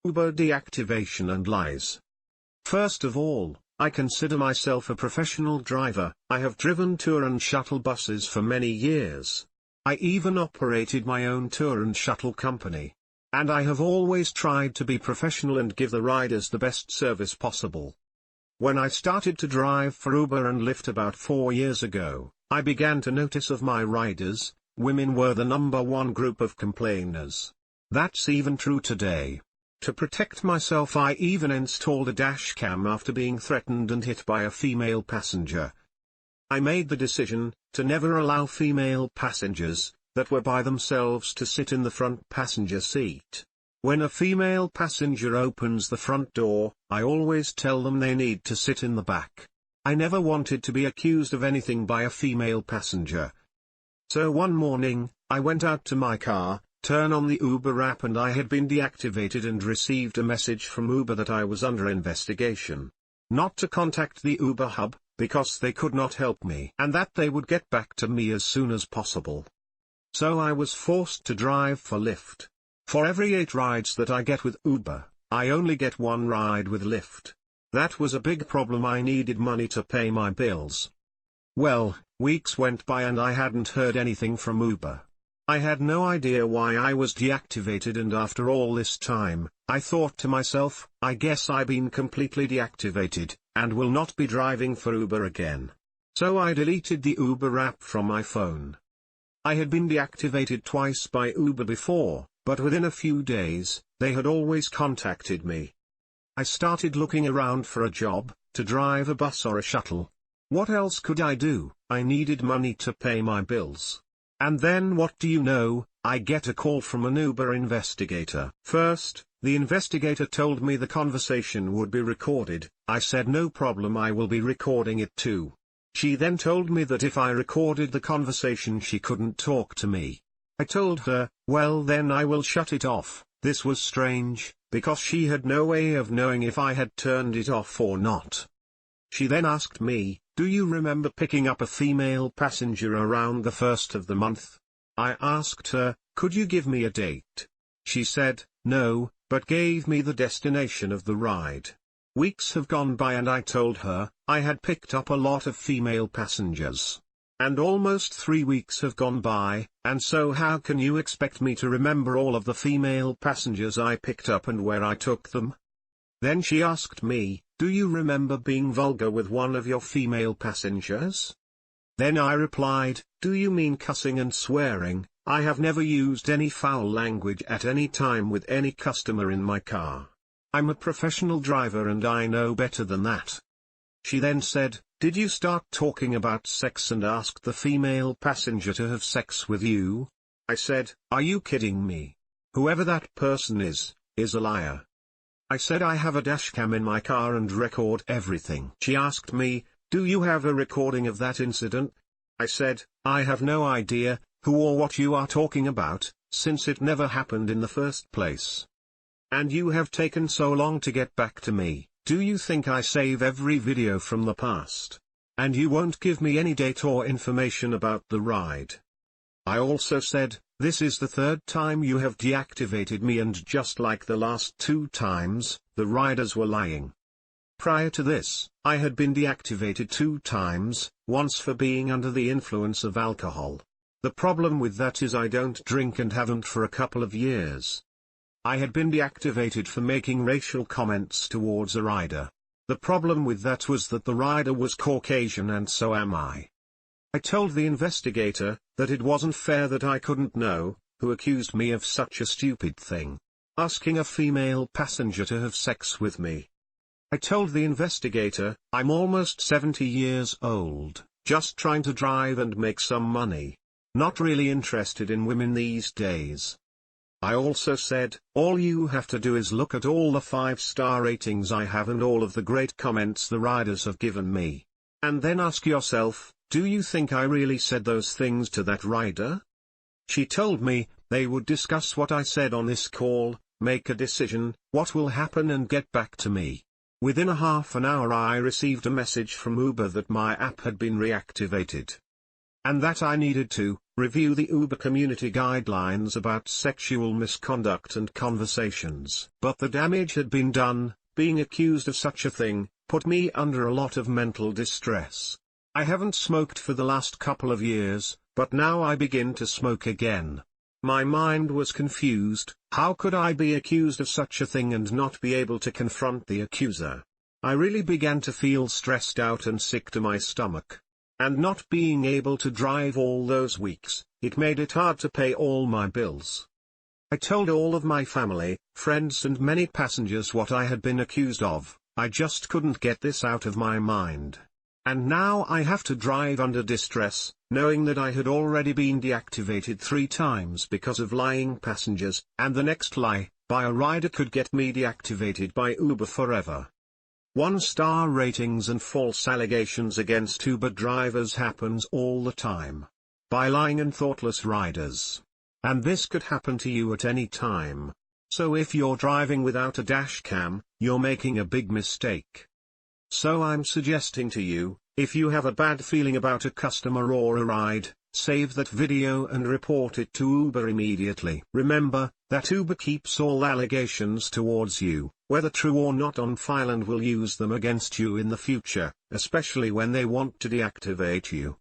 Uber deactivation and lies. First of all, I consider myself a professional driver. I have driven tour and shuttle buses for many years. I even operated my own tour and shuttle company. And I have always tried to be professional and give the riders the best service possible. When I started to drive for Uber and Lyft about 4 years ago, I began to notice of my riders, women were the #1 group of complainers. That's even true today. To protect myself, I even installed a dashcam after being threatened and hit by a female passenger. I made the decision to never allow female passengers that were by themselves to sit in the front passenger seat. When a female passenger opens the front door, I always tell them they need to sit in the back. I never wanted to be accused of anything by a female passenger. So one morning, I went out to my car, turned on the Uber app, and I had been deactivated and received a message from Uber that I was under investigation. Not to contact the Uber hub, because they could not help me, and that they would get back to me as soon as possible. So I was forced to drive for Lyft. For every 8 rides that I get with Uber, I only get 1 ride with Lyft. That was a big problem. I needed money to pay my bills. Well, weeks went by and I hadn't heard anything from Uber. I had no idea why I was deactivated, and after all this time, I thought to myself, I guess I've been completely deactivated, and will not be driving for Uber again. So I deleted the Uber app from my phone. I had been deactivated twice by Uber before, but within a few days, they had always contacted me. I started looking around for a job, to drive a bus or a shuttle. What else could I do? I needed money to pay my bills. And then what do you know, I get a call from an Uber investigator. First, the investigator told me the conversation would be recorded. I said no problem, I will be recording it too. She then told me that if I recorded the conversation she couldn't talk to me. I told her, well then I will shut it off. This was strange, because she had no way of knowing if I had turned it off or not. She then asked me, do you remember picking up a female passenger around the 1st of the month? I asked her, could you give me a date? She said, no, but gave me the destination of the ride. Weeks have gone by and I told her, I had picked up a lot of female passengers. And almost 3 weeks have gone by, and so how can you expect me to remember all of the female passengers I picked up and where I took them? Then she asked me, do you remember being vulgar with one of your female passengers? Then I replied, do you mean cussing and swearing? I have never used any foul language at any time with any customer in my car. I'm a professional driver and I know better than that. She then said, did you start talking about sex and asked the female passenger to have sex with you? I said, are you kidding me? Whoever that person is a liar. I said I have a dashcam in my car and record everything. She asked me, do you have a recording of that incident? I said, I have no idea who or what you are talking about, since it never happened in the first place. And you have taken so long to get back to me. Do you think I save every video from the past? And you won't give me any date or information about the ride. I also said, this is the 3rd time you have deactivated me, and just like the last 2 times, the riders were lying. Prior to this, I had been deactivated 2 times, once for being under the influence of alcohol. The problem with that is I don't drink and haven't for a couple of years. I had been deactivated for making racial comments towards a rider. The problem with that was that the rider was Caucasian and so am I. I told the investigator that it wasn't fair that I couldn't know who accused me of such a stupid thing, asking a female passenger to have sex with me. I told the investigator, I'm almost 70 years old, just trying to drive and make some money. Not really interested in women these days. I also said, all you have to do is look at all the 5-star ratings I have and all of the great comments the riders have given me. And then ask yourself, do you think I really said those things to that rider? She told me, they would discuss what I said on this call, make a decision, what will happen and get back to me. Within a half an hour I received a message from Uber that my app had been reactivated. and that I needed to review the Uber community guidelines about sexual misconduct and conversations. But the damage had been done. Being accused of such a thing put me under a lot of mental distress. I haven't smoked for the last couple of years, but now I begin to smoke again. My mind was confused. How could I be accused of such a thing and not be able to confront the accuser? I really began to feel stressed out and sick to my stomach. And not being able to drive all those weeks, it made it hard to pay all my bills. I told all of my family, friends and many passengers what I had been accused of. I just couldn't get this out of my mind. And now I have to drive under distress, knowing that I had already been deactivated 3 times because of lying passengers, and the next lie by a rider could get me deactivated by Uber forever. 1-star ratings and false allegations against Uber drivers happens all the time. By lying and thoughtless riders. And this could happen to you at any time. So if you're driving without a dash cam, you're making a big mistake. So I'm suggesting to you, if you have a bad feeling about a customer or a ride, save that video and report it to Uber immediately. Remember, that Uber keeps all allegations towards you, whether true or not, on file and will use them against you in the future, especially when they want to deactivate you.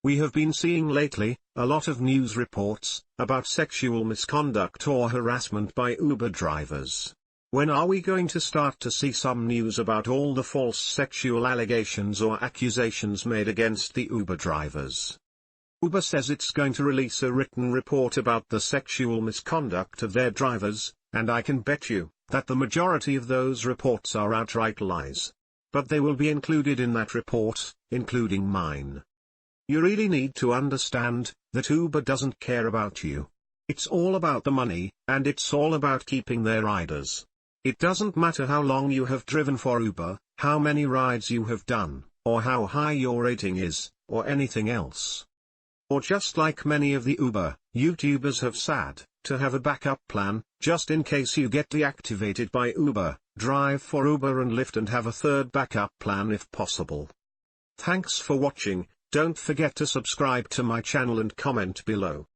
We have been seeing lately a lot of news reports about sexual misconduct or harassment by Uber drivers. When are we going to start to see some news about all the false sexual allegations or accusations made against the Uber drivers? Uber says it's going to release a written report about the sexual misconduct of their drivers, and I can bet you that the majority of those reports are outright lies. But they will be included in that report, including mine. You really need to understand that Uber doesn't care about you. It's all about the money, and it's all about keeping their riders. It doesn't matter how long you have driven for Uber, how many rides you have done, or how high your rating is, or anything else. Or just like many of the Uber YouTubers have said, to have a backup plan, just in case you get deactivated by Uber, drive for Uber and Lyft and have a third backup plan if possible. Thanks for watching. Don't forget to subscribe to my channel and comment below.